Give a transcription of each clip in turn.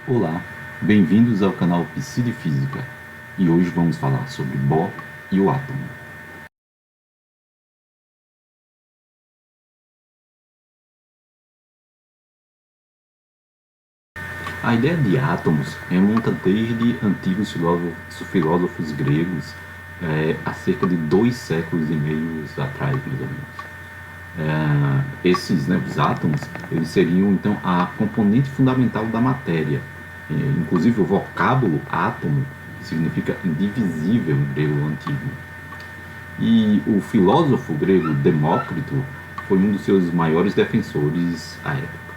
Olá, bem-vindos ao canal Psi de Física e hoje vamos falar sobre Bohr e o átomo. A ideia de átomos remonta desde antigos filósofos gregos, há cerca de 2 séculos e meio atrás, mais ou menos. Os átomos, eles seriam então a componente fundamental da matéria. Inclusive o vocábulo átomo significa indivisível em grego antigo. E o filósofo grego Demócrito foi um dos seus maiores defensores à época.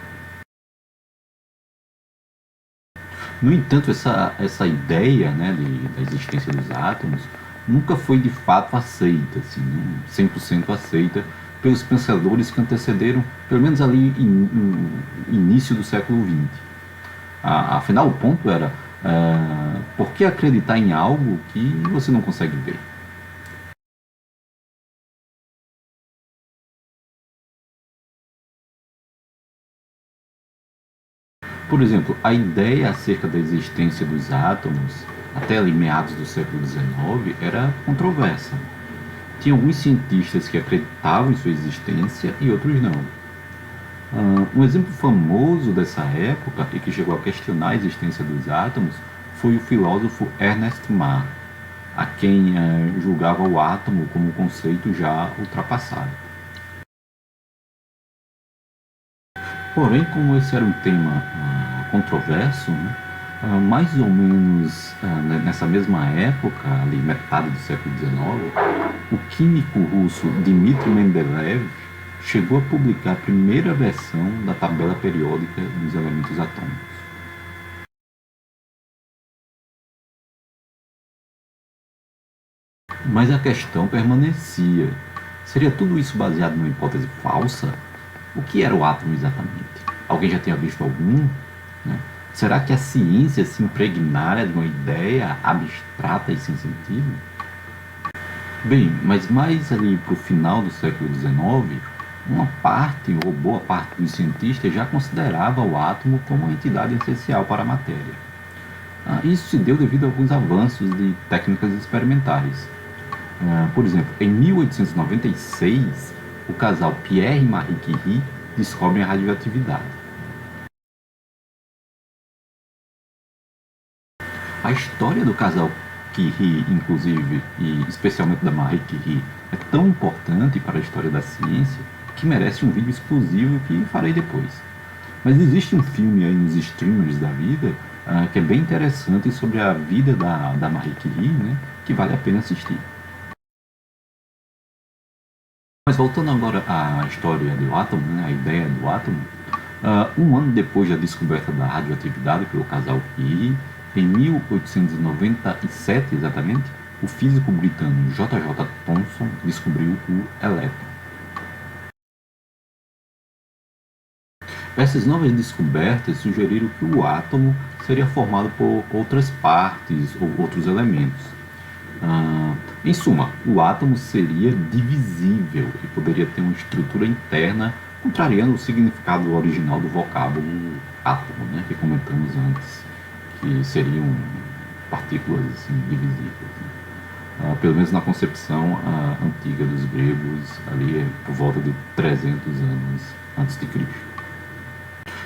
No entanto, essa ideia, né, da existência dos átomos nunca foi de fato aceita, assim, 100% aceita pelos pensadores que antecederam, pelo menos ali no início do século XX. Afinal, o ponto era, por que acreditar em algo que você não consegue ver? Por exemplo, a ideia acerca da existência dos átomos, até ali meados do século XIX, era controversa. Tinha alguns cientistas que acreditavam em sua existência e outros não. Um exemplo famoso dessa época e que chegou a questionar a existência dos átomos foi o filósofo Ernest Mach, a quem julgava o átomo como um conceito já ultrapassado. Porém, como esse era um tema controverso, né, mais ou menos nessa mesma época, ali metade do século XIX, o químico russo Dmitry Mendeleev chegou a publicar a primeira versão da tabela periódica dos elementos atômicos. Mas a questão permanecia. Seria tudo isso baseado numa hipótese falsa? O que era o átomo exatamente? Alguém já tinha visto algum? Né? Será que a ciência se impregnara de uma ideia abstrata e sem sentido? Bem, mas mais ali para o final do século XIX, uma parte ou boa parte dos cientistas já considerava o átomo como uma entidade essencial para a matéria. Isso se deu devido a alguns avanços de técnicas experimentais. Por exemplo, em 1896, o casal Pierre e Marie Curie descobrem a radioatividade. A história do casal Curie, inclusive, e especialmente da Marie Curie, é tão importante para a história da ciência que merece um vídeo exclusivo que farei depois. Mas existe um filme aí nos streamers da vida que é bem interessante sobre a vida da Marie Curie, né, que vale a pena assistir. Mas voltando agora à história do átomo, né, a ideia do átomo, um ano depois da descoberta da radioatividade pelo casal Curie, em 1897 exatamente, o físico britânico J. J. Thomson descobriu o elétron. Essas novas descobertas sugeriram que o átomo seria formado por outras partes ou outros elementos. Em suma, o átomo seria divisível e poderia ter uma estrutura interna, contrariando o significado original do vocábulo átomo, né, que comentamos antes, que seriam partículas assim, divisíveis. Né? Pelo menos na concepção antiga dos gregos, ali por volta de 300 anos antes de Cristo.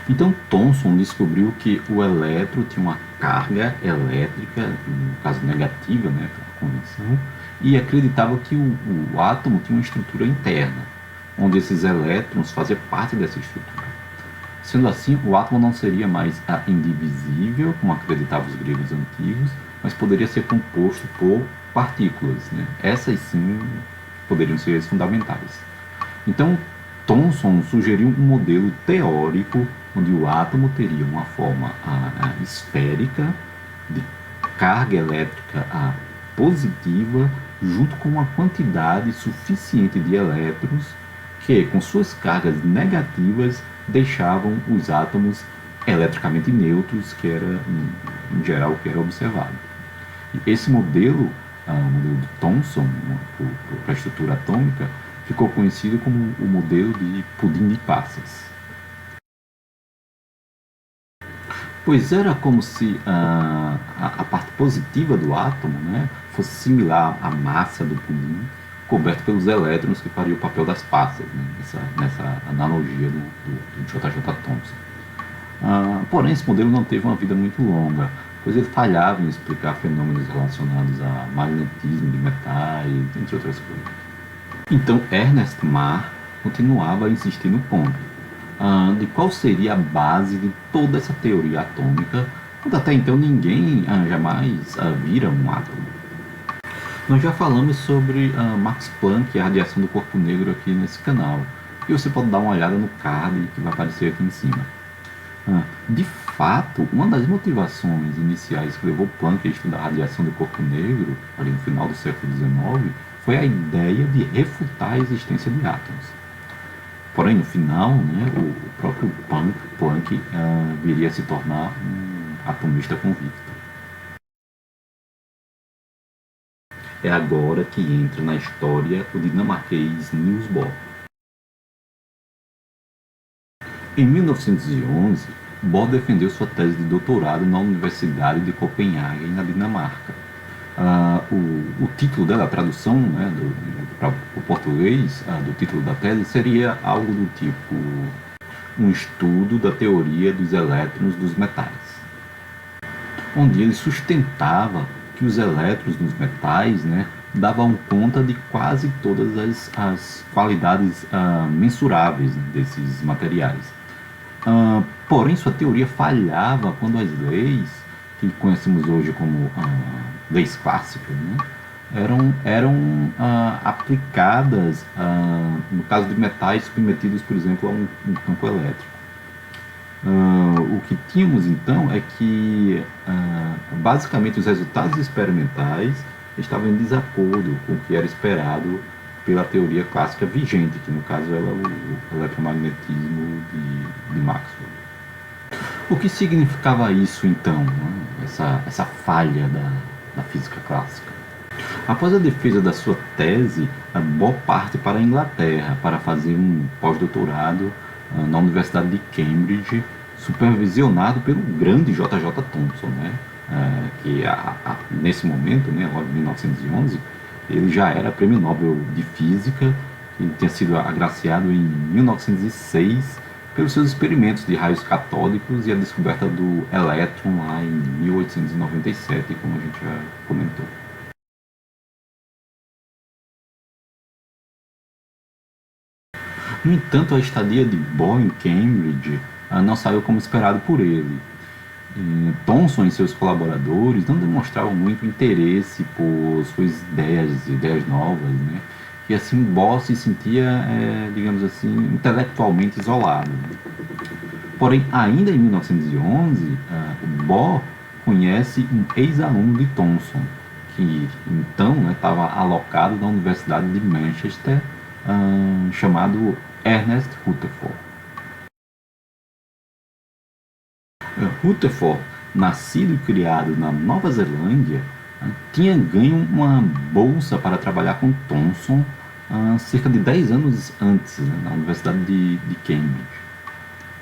Então Thomson descobriu que o elétron tinha uma carga elétrica, no caso negativa, né, pela convenção, e acreditava que o átomo tinha uma estrutura interna, onde esses elétrons faziam parte dessa estrutura. Sendo assim, o átomo não seria mais indivisível, como acreditavam os gregos antigos, mas poderia ser composto por partículas. Né? Essas sim poderiam ser as fundamentais. Então, Thomson sugeriu um modelo teórico onde o átomo teria uma forma esférica de carga elétrica positiva junto com uma quantidade suficiente de elétrons que, com suas cargas negativas, deixavam os átomos eletricamente neutros, que era, em geral, o que era observado. E esse modelo, o modelo de Thomson, para a estrutura atômica, ficou conhecido como o modelo de pudim de passas. Pois era como se a parte positiva do átomo, né, fosse similar à massa do pudim, coberto pelos elétrons que fariam o papel das passas, né, nessa analogia do J.J. Thomson. Porém, esse modelo não teve uma vida muito longa, pois ele falhava em explicar fenômenos relacionados a magnetismo de metais, entre outras coisas. Então, Ernest Mach continuava a insistir no ponto de qual seria a base de toda essa teoria atômica, quando até então ninguém jamais vira um átomo. Nós já falamos sobre Max Planck e a radiação do corpo negro aqui nesse canal, e você pode dar uma olhada no card que vai aparecer aqui em cima. De fato, uma das motivações iniciais que levou Planck a estudar a radiação do corpo negro, ali no final do século XIX, foi a ideia de refutar a existência de átomos. Porém, no final, né, o próprio Planck viria a se tornar um atomista convicto. É agora que entra na história o dinamarquês Niels Bohr. Em 1911, Bohr defendeu sua tese de doutorado na Universidade de Copenhague, na Dinamarca. O título dela, a tradução, né, para o português do título da tese seria algo do tipo um estudo da teoria dos elétrons dos metais, onde ele sustentava que os elétrons dos metais, né, davam conta de quase todas as qualidades mensuráveis desses materiais. Porém, sua teoria falhava quando as leis, que conhecemos hoje como leis clássicas, né, eram aplicadas no caso de metais submetidos, por exemplo, a um campo elétrico. O que tínhamos então é que basicamente os resultados experimentais estavam em desacordo com o que era esperado pela teoria clássica vigente, que no caso era o eletromagnetismo de Maxwell. O que significava isso então, né? essa falha da física clássica? Após a defesa da sua tese, Bohr parte para a Inglaterra para fazer um pós-doutorado na Universidade de Cambridge, supervisionado pelo grande J.J. Thomson, né? Que nesse momento, né, logo em 1911, ele já era prêmio Nobel de Física, ele tinha sido agraciado em 1906 pelos seus experimentos de raios catódicos e a descoberta do elétron lá em 1897, como a gente já comentou. No entanto, a estadia de Bohr em Cambridge não saiu como esperado por ele. Thomson e seus colaboradores não demonstravam muito interesse por suas ideias novas, né? E assim Bohr se sentia, digamos assim, intelectualmente isolado. Porém, ainda em 1911, Bohr conhece um ex-aluno de Thomson, que então estava alocado na Universidade de Manchester, chamado Ernest Rutherford. Rutherford, nascido e criado na Nova Zelândia, tinha ganho uma bolsa para trabalhar com Thomson cerca de 10 anos antes, né, na Universidade de Cambridge.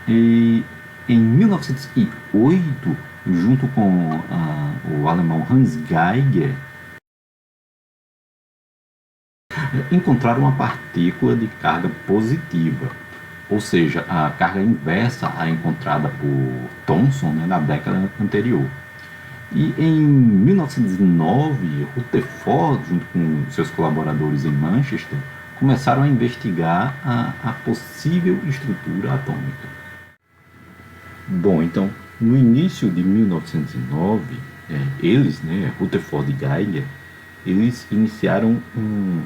E em 1908, junto com o alemão Hans Geiger, encontraram uma partícula de carga positiva, ou seja, a carga inversa à encontrada por Thomson, né, na década anterior. E em 1909, Rutherford, junto com seus colaboradores em Manchester, começaram a investigar a possível estrutura atômica. Bom, então, no início de 1909, eles, né, Rutherford e Geiger, eles iniciaram um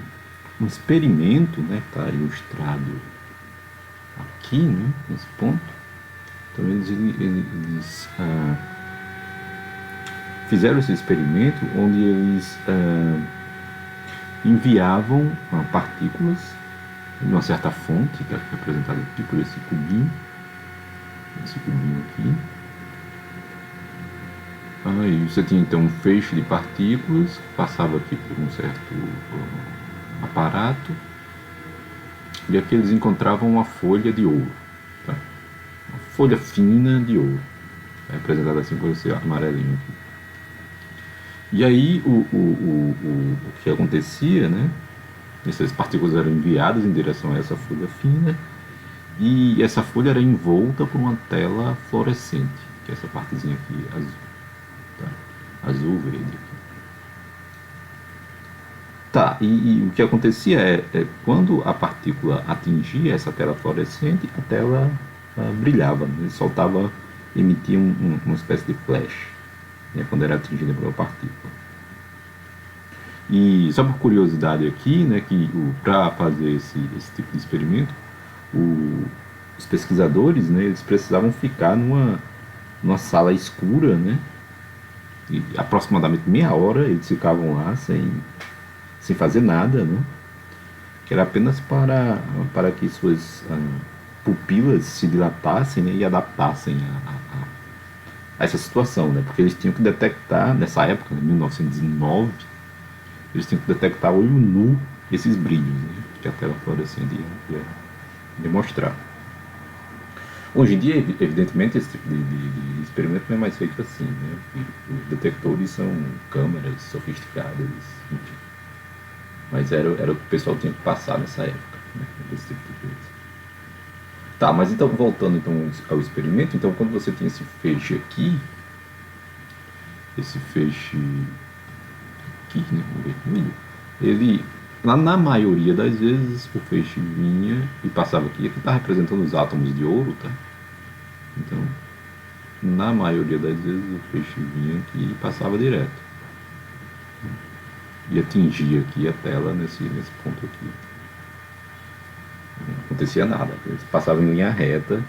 experimento, né, que está ilustrado aqui, né, nesse ponto. Então eles fizeram esse experimento onde eles enviavam partículas de uma certa fonte, que é representada aqui por esse cubinho aqui. Aí você tinha então um feixe de partículas que passava aqui por um certo aparato, e aqui eles encontravam uma folha de ouro, tá? Uma folha fina de ouro. representado assim por esse amarelinho aqui. E aí o que acontecia, né? Essas partículas eram enviadas em direção a essa folha fina e essa folha era envolta por uma tela fluorescente, que é essa partezinha aqui azul, tá? Azul, verde aqui. Tá, e o que acontecia quando a partícula atingia essa tela fluorescente, a tela brilhava, né? Soltava, emitia uma espécie de flash, né? Quando era atingida pela partícula. E só por curiosidade aqui, né, que para fazer esse tipo de experimento, os pesquisadores, né, eles precisavam ficar numa sala escura, né, e aproximadamente meia hora eles ficavam lá sem fazer nada, né, que era apenas para que suas pupilas se dilatassem, né, e adaptassem a essa situação, né, porque eles tinham que detectar, nessa época, em 1909, eles tinham que detectar a olho nu esses brilhos, né, que a tela fluorescente ia demonstrar. Hoje em dia, evidentemente, esse tipo de experimento não é mais feito assim, né? Os detectores são câmeras sofisticadas, enfim. Mas era o que o pessoal tinha que passar nessa época, né? Esse tipo de coisa. Tá, mas então, voltando então ao experimento, então quando você tem esse feixe aqui, né, vermelho, ele, lá na maioria das vezes, o feixe vinha e passava aqui. Aqui está representando os átomos de ouro, tá? Então, na maioria das vezes, o feixe vinha aqui e passava direto. E atingia aqui a tela nesse ponto aqui. Não acontecia nada. Eles passavam em linha reta,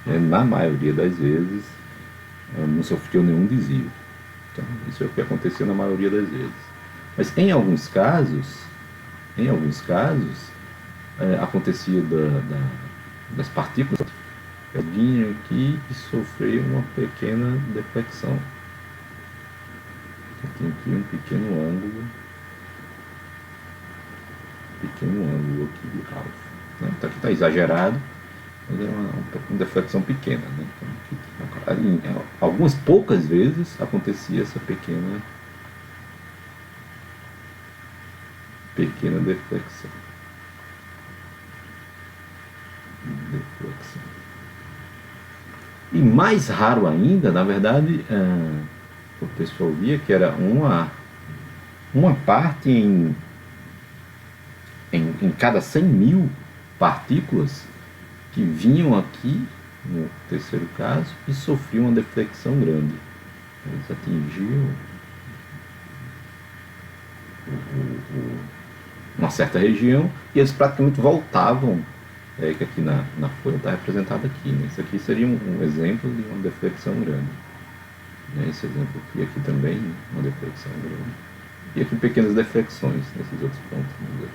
né? Na maioria das vezes, não sofreu nenhum desvio. Então, isso é o que aconteceu na maioria das vezes. Mas em alguns casos, acontecia das partículas vinham aqui e sofriam uma pequena deflexão. Tem aqui um pequeno ângulo aqui de alfa. Então, aqui está exagerado, mas é uma deflexão pequena, né? Então, em algumas poucas vezes acontecia essa pequena deflexão. E mais raro ainda, na verdade, o pessoal via que era uma parte em cada 100 mil partículas que vinham aqui, no terceiro caso, e sofriam uma deflexão grande. Eles atingiam uma certa região e eles praticamente voltavam, que aqui na folha está representado aqui, né? Isso aqui seria um exemplo de uma deflexão grande, né? Esse exemplo aqui também uma deflexão grande, e aqui pequenas deflexões nesses outros pontos aqui.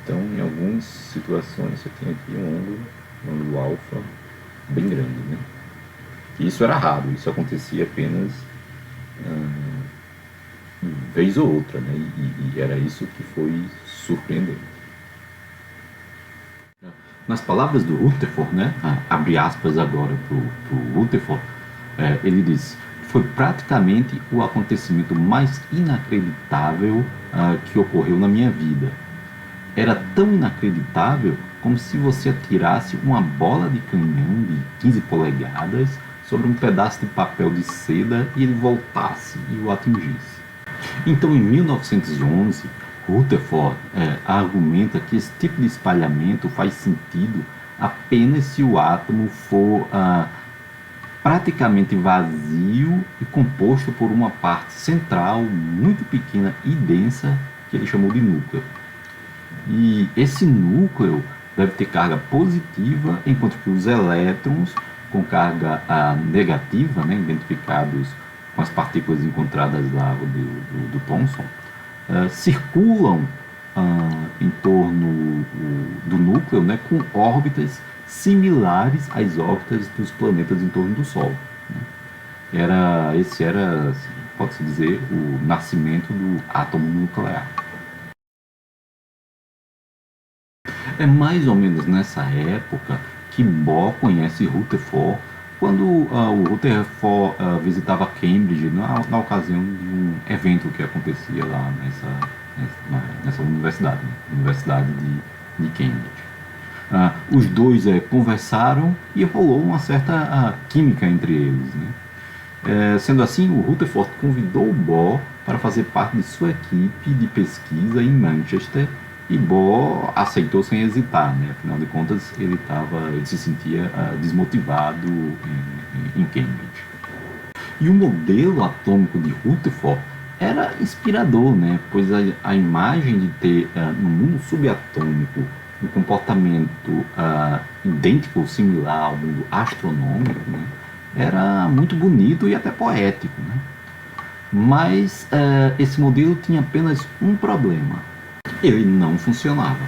Então, em algumas situações você tem aqui um ângulo alfa bem grande, né? E isso era raro, isso acontecia apenas vez ou outra, né? E era isso que foi surpreendente. Nas palavras do Rutherford, né? Abre aspas agora para o Rutherford, ele diz: foi praticamente o acontecimento mais inacreditável que ocorreu na minha vida. Era tão inacreditável como se você atirasse uma bola de canhão de 15 polegadas sobre um pedaço de papel de seda e ele voltasse e o atingisse. Então, em 1911, Rutherford argumenta que esse tipo de espalhamento faz sentido apenas se o átomo for praticamente vazio e composto por uma parte central muito pequena e densa que ele chamou de núcleo. E esse núcleo deve ter carga positiva, enquanto que os elétrons com carga negativa, né, identificados com as partículas encontradas lá do Thomson, circulam em torno do núcleo, né, com órbitas similares às órbitas dos planetas em torno do Sol. Esse era, pode-se dizer, o nascimento do átomo nuclear. É mais ou menos nessa época que Bohr conhece Rutherford Quando o Rutherford visitava Cambridge na ocasião de um evento que acontecia lá nessa universidade, né? Universidade de Cambridge. Os dois conversaram e rolou uma certa química entre eles, né? Sendo assim, o Rutherford convidou o Bohr para fazer parte de sua equipe de pesquisa em Manchester e Bohr aceitou sem hesitar, né? Afinal de contas, ele se sentia desmotivado em Cambridge. E o modelo atômico de Rutherford era inspirador, né? Pois a imagem de ter no mundo subatômico um comportamento idêntico ou similar ao mundo astronômico, né? Era muito bonito e até poético, né? Mas esse modelo tinha apenas um problema: ele não funcionava.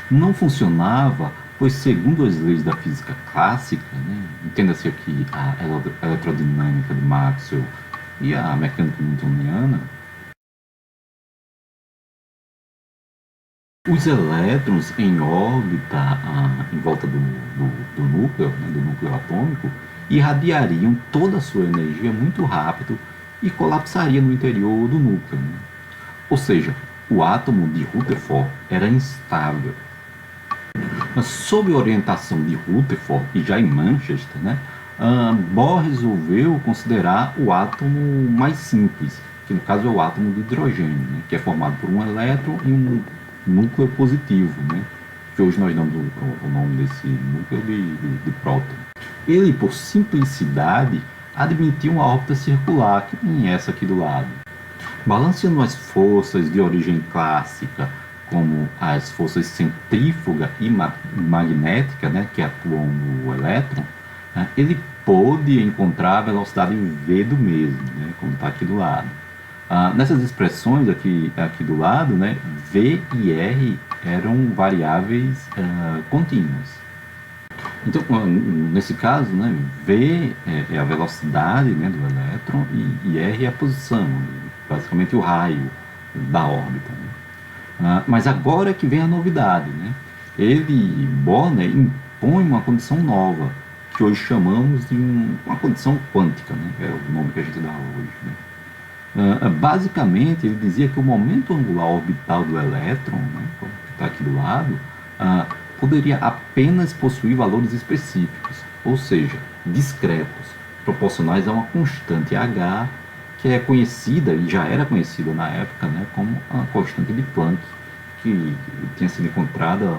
Não funcionava, pois segundo as leis da física clássica, né, entenda-se aqui a eletrodinâmica de Maxwell e a mecânica newtoniana, os elétrons em órbita em volta do núcleo, né, do núcleo atômico, irradiariam toda a sua energia muito rápido e colapsaria no interior do núcleo, né? Ou seja, o átomo de Rutherford era instável. Mas sob orientação de Rutherford e já em Manchester, né, Bohr resolveu considerar o átomo mais simples, que no caso é o átomo de hidrogênio, né, que é formado por um elétron e um núcleo positivo, né, que hoje nós damos o nome desse núcleo de próton. Ele, por simplicidade, admitiu uma órbita circular, que nem essa aqui do lado. Balanceando as forças de origem clássica, como as forças centrífuga e magnética, né, que atuam no elétron, né, ele pôde encontrar a velocidade v do mesmo, né, como está aqui do lado. Nessas expressões aqui do lado, né, v e r eram variáveis contínuas. Então, nesse caso, né, v é a velocidade, né, do elétron e r é a posição, basicamente o raio da órbita, né? Mas agora é que vem a novidade, né? Bohr, né, impõe uma condição nova, que hoje chamamos de uma condição quântica, né? É o nome que a gente dá hoje, né? Basicamente, ele dizia que o momento angular orbital do elétron, né, que está aqui do lado, poderia apenas possuir valores específicos, ou seja, discretos, proporcionais a uma constante H, que é conhecida, e já era conhecida na época, né, como a constante de Planck, que tinha sido encontrada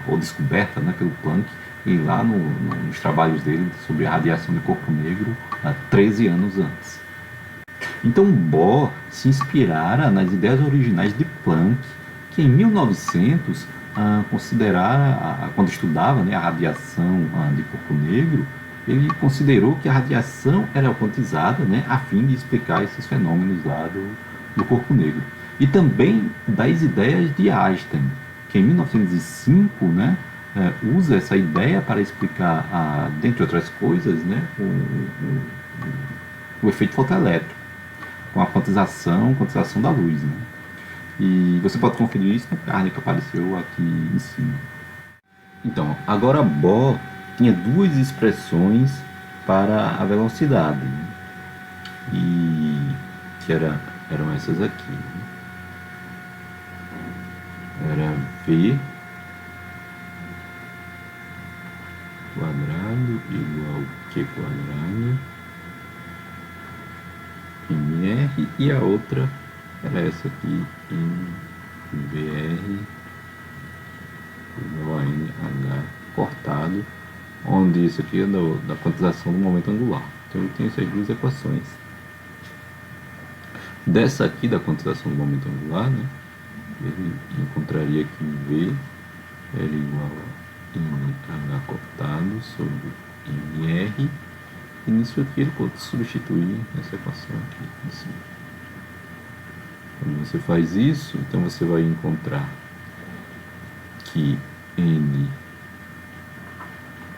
ou descoberta, né, pelo Planck, e lá nos trabalhos dele sobre a radiação do corpo negro, 13 anos antes. Então Bohr se inspirara nas ideias originais de Planck, que em 1900 quando estudava, né, a radiação de corpo negro, ele considerou que a radiação era quantizada, né, a fim de explicar esses fenômenos lá do corpo negro. E também das ideias de Einstein, que em 1905, né, usa essa ideia para explicar, dentre outras coisas, né, o efeito fotoelétrico, com a quantização da luz, né? E você pode conferir isso no card que apareceu aqui em cima. Então, agora Bohr tinha duas expressões para a velocidade, né? E que eram essas aqui, né? Era V quadrado igual Q quadrado MR, e a outra era essa aqui, MVR igual a NH cortado, onde isso aqui é da quantização do momento angular. Então ele tem essas duas equações. Dessa aqui da quantização do momento angular, né, ele encontraria que V era igual a NH cortado sobre MR, e nisso aqui ele pode substituir nessa equação aqui em cima. Quando você faz isso, então você vai encontrar que N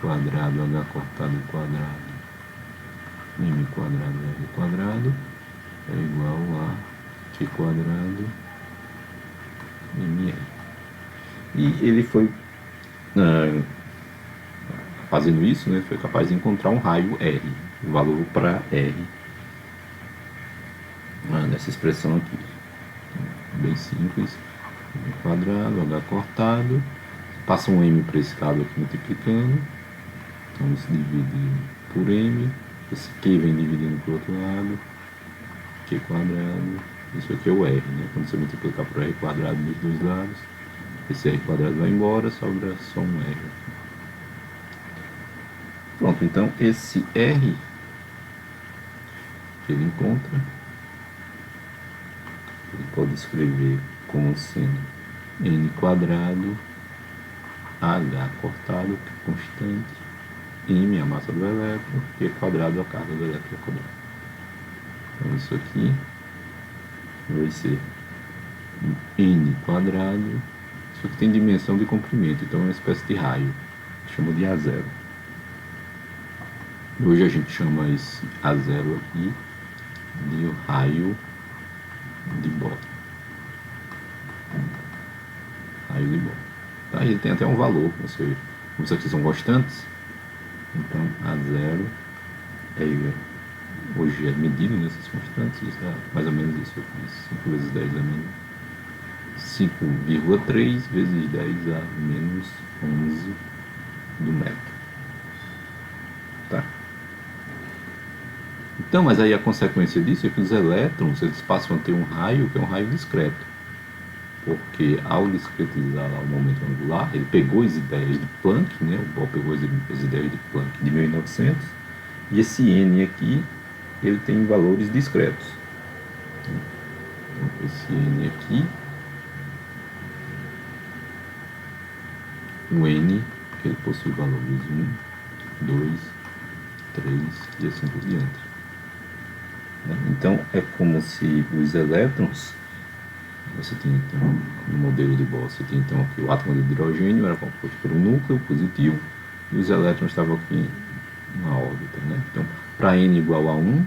quadrado H cortado quadrado M quadrado R quadrado é igual a Q quadrado MR. E ele foi fazendo isso, né, foi capaz de encontrar um raio R, o valor para R nessa expressão aqui. Bem simples. M quadrado, H cortado. Passa um M para esse lado aqui multiplicando. Então isso divide por M. Esse Q vem dividindo para o outro lado. Q quadrado. Isso aqui é o R, né? Quando você multiplicar por R quadrado dos dois lados, esse R quadrado vai embora, sobra só um R. Pronto, então esse R que ele encontra, ele pode escrever como sendo N quadrado, H cortado, que é constante, M a massa do elétron, Q quadrado a carga do elétron quadrado. Então isso aqui vai ser N quadrado. Isso aqui tem dimensão de comprimento, então é uma espécie de raio, chama de A0. Hoje a gente chama esse A0 aqui de raio de Bohr. Raio de Bohr. Tá? Ele tem até um valor, como isso aqui são constantes, então A0 hoje é medido nessas constantes, isso é mais ou menos isso aqui, 5 vezes 10 a menos 5,3 vezes 10 a menos 11 do metro. Tá? Então, mas aí a consequência disso é que os elétrons eles passam a ter um raio que é um raio discreto. Porque ao discretizar lá o momento angular, ele pegou as ideias de Planck, né? O Bohr pegou as ideias de Planck de 1900, e esse N aqui, ele tem valores discretos. Então, esse N aqui, o N, ele possui valores 1, 2, 3 e assim por diante. Então, é como se os elétrons, você tem então, no modelo de Bohr, você tem então aqui o átomo de hidrogênio, era composto por um núcleo positivo, e os elétrons estavam aqui na órbita, né? Então, para n igual a 1,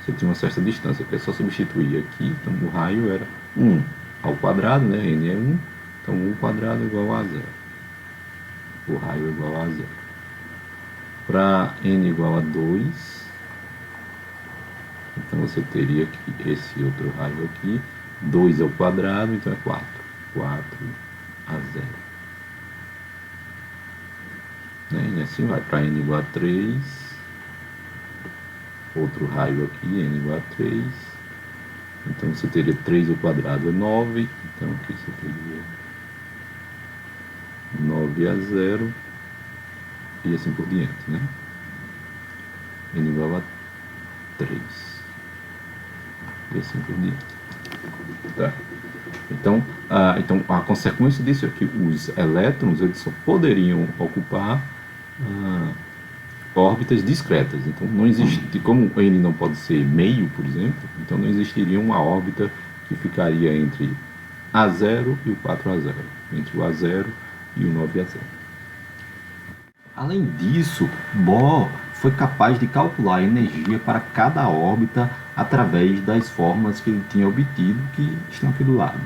você tinha uma certa distância, que é só substituir aqui, então o raio era 1 ao quadrado, né? N é 1, então 1 quadrado é igual a 0. O raio é igual a 0. Para n igual a 2, então você teria que esse outro raio aqui, 2 ao quadrado, então é 4. 4 a 0. Né? E assim vai. Para n igual a 3, outro raio aqui, n igual a 3. Então você teria 3 ao quadrado é 9. Então aqui você teria 9 a 0. E assim por diante, né? N igual a 3. E assim por diante. Tá? Então a consequência disso é que os elétrons eles só poderiam ocupar órbitas discretas. Então não existe, como N não pode ser meio, por exemplo, então não existiria uma órbita que ficaria entre A0 e o 4A0, entre o A0 e o 9A0. Além disso, Bohr foi capaz de calcular a energia para cada órbita através das fórmulas que ele tinha obtido, que estão aqui do lado.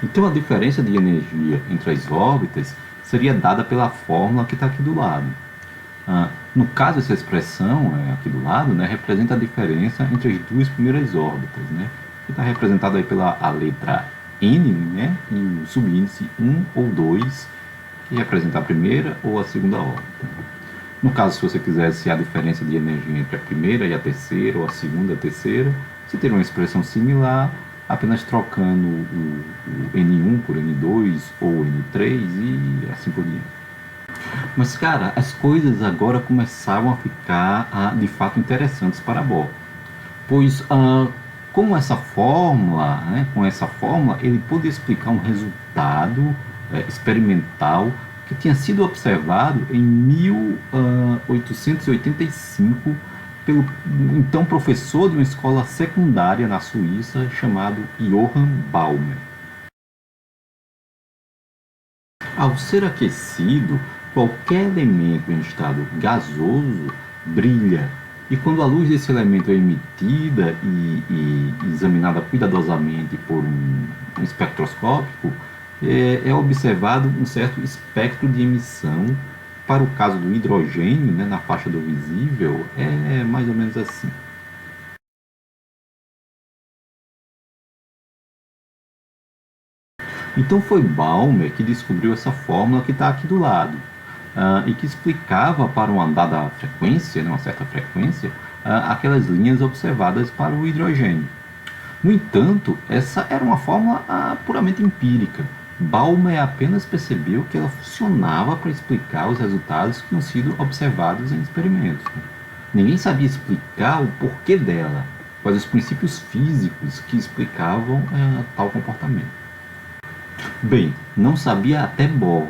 Então a diferença de energia entre as órbitas seria dada pela fórmula que está aqui do lado. No caso, essa expressão aqui do lado, né, representa a diferença entre as duas primeiras órbitas, né, que está representada aí pela a letra N, né, e o subíndice 1 ou 2, que representa a primeira ou a segunda órbita. No caso, se você quisesse a diferença de energia entre a primeira e a terceira, ou a segunda e a terceira, você teria uma expressão similar, apenas trocando o N1 por N2 ou N3 e assim por diante. Mas, cara, as coisas agora começaram a ficar de fato interessantes para Bohr, pois com essa fórmula, ele pôde explicar um resultado experimental que tinha sido observado em 1885 pelo então professor de uma escola secundária na Suíça chamado Johann Balmer. Ao ser aquecido, qualquer elemento em estado gasoso brilha, e quando a luz desse elemento é emitida e examinada cuidadosamente por um espectroscópio, é observado um certo espectro de emissão. Para o caso do hidrogênio, né, na faixa do visível, é mais ou menos assim. Então foi Balmer que descobriu essa fórmula que está aqui do lado, e que explicava para uma dada frequência, né, uma certa frequência, aquelas linhas observadas para o hidrogênio. No entanto, essa era uma fórmula puramente empírica. Balmer apenas percebeu que ela funcionava para explicar os resultados que tinham sido observados em experimentos. Ninguém sabia explicar o porquê dela, quais os princípios físicos que explicavam tal comportamento. Bem, não sabia até Bohr,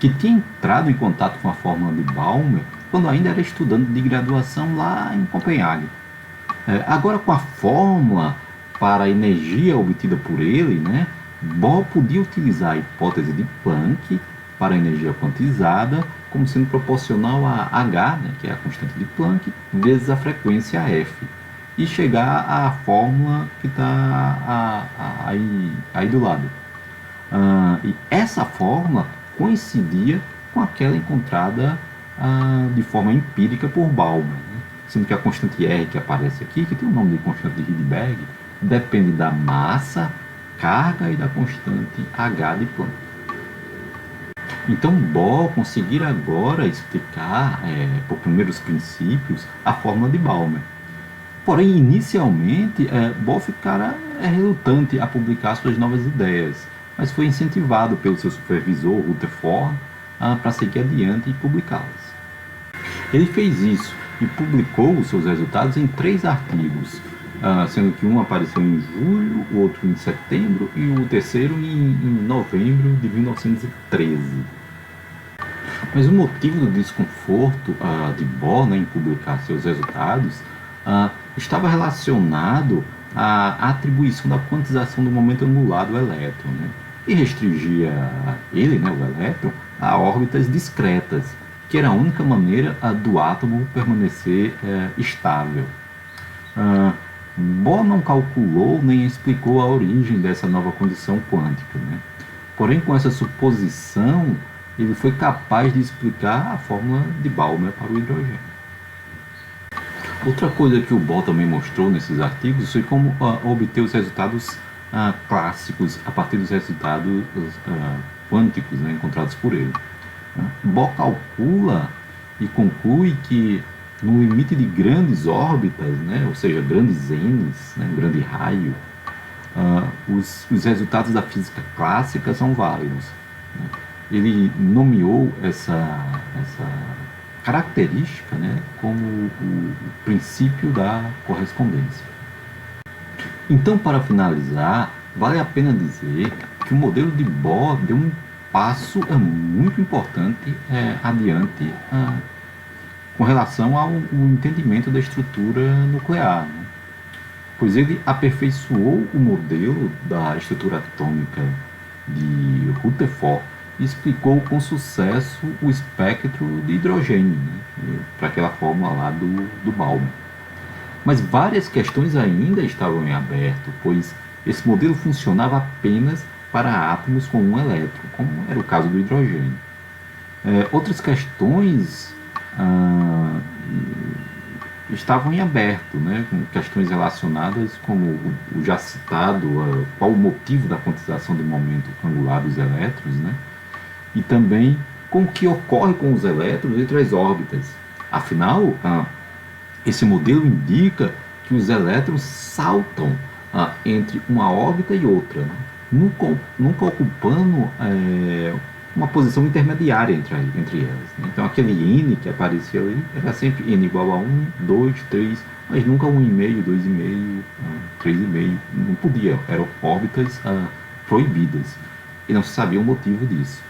que tinha entrado em contato com a fórmula de Balmer quando ainda era estudante de graduação lá em Copenhague. Agora, com a fórmula para a energia obtida por ele, né, Bohr podia utilizar a hipótese de Planck para a energia quantizada como sendo proporcional a H, né, que é a constante de Planck, vezes a frequência F, e chegar à fórmula que está aí do lado. E essa fórmula coincidia com aquela encontrada de forma empírica por Balmer, né? Sendo que a constante R que aparece aqui, que tem o nome de constante de Rydberg, depende da massa, carga e da constante H de Planck. Então Bohr conseguir agora explicar, por primeiros princípios, a fórmula de Balmer. Porém, inicialmente, Bohr ficara relutante a publicar suas novas ideias, mas foi incentivado pelo seu supervisor, Rutherford, para seguir adiante e publicá-las. Ele fez isso e publicou os seus resultados em 3 artigos, sendo que um apareceu em julho, o outro em setembro e o terceiro em novembro de 1913. Mas o motivo do desconforto de Bohr, né, em publicar seus resultados estava relacionado à atribuição da quantização do momento angular do elétron, né, e restringia ele, né, o elétron, a órbitas discretas, que era a única maneira do átomo permanecer estável. Bohr não calculou nem explicou a origem dessa nova condição quântica, né? Porém, com essa suposição, ele foi capaz de explicar a fórmula de Balmer para o hidrogênio. Outra coisa que o Bohr também mostrou nesses artigos foi como obter os resultados clássicos a partir dos resultados quânticos, né, encontrados por ele. Bohr calcula e conclui que no limite de grandes órbitas, né, ou seja, grandes N's, né, um grande raio, os resultados da física clássica são válidos, né. Ele nomeou essa característica, né, como o princípio da correspondência. Então, para finalizar, vale a pena dizer que o modelo de Bohr deu um passo muito importante adiante com relação ao entendimento da estrutura nuclear, né? Pois ele aperfeiçoou o modelo da estrutura atômica de Rutherford e explicou com sucesso o espectro de hidrogênio, né, para aquela fórmula lá do Balmer. Mas várias questões ainda estavam em aberto, pois esse modelo funcionava apenas para átomos com um elétron, como era o caso do hidrogênio. Outras questões estavam em aberto, né, com questões relacionadas como o já citado, qual o motivo da quantização do momento angular dos elétrons, né, e também com o que ocorre com os elétrons entre as órbitas. Afinal, esse modelo indica que os elétrons saltam entre uma órbita e outra, né, nunca ocupando uma posição intermediária entre elas, né? Então aquele N que aparecia ali era sempre N igual a 1, 2, 3, mas nunca 1,5, 2,5, 3,5, não podia, eram órbitas proibidas e não se sabia o motivo disso.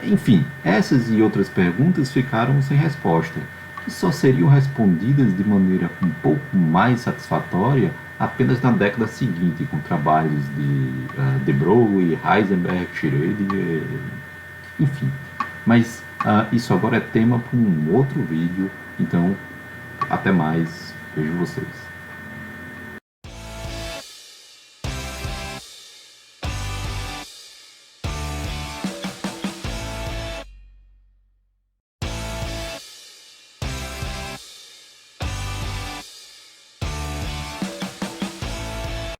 Enfim, essas e outras perguntas ficaram sem resposta, que só seriam respondidas de maneira um pouco mais satisfatória apenas na década seguinte, com trabalhos de de Broglie, Heisenberg, Schrödinger, enfim. Mas isso agora é tema para um outro vídeo, então até mais, vejo vocês.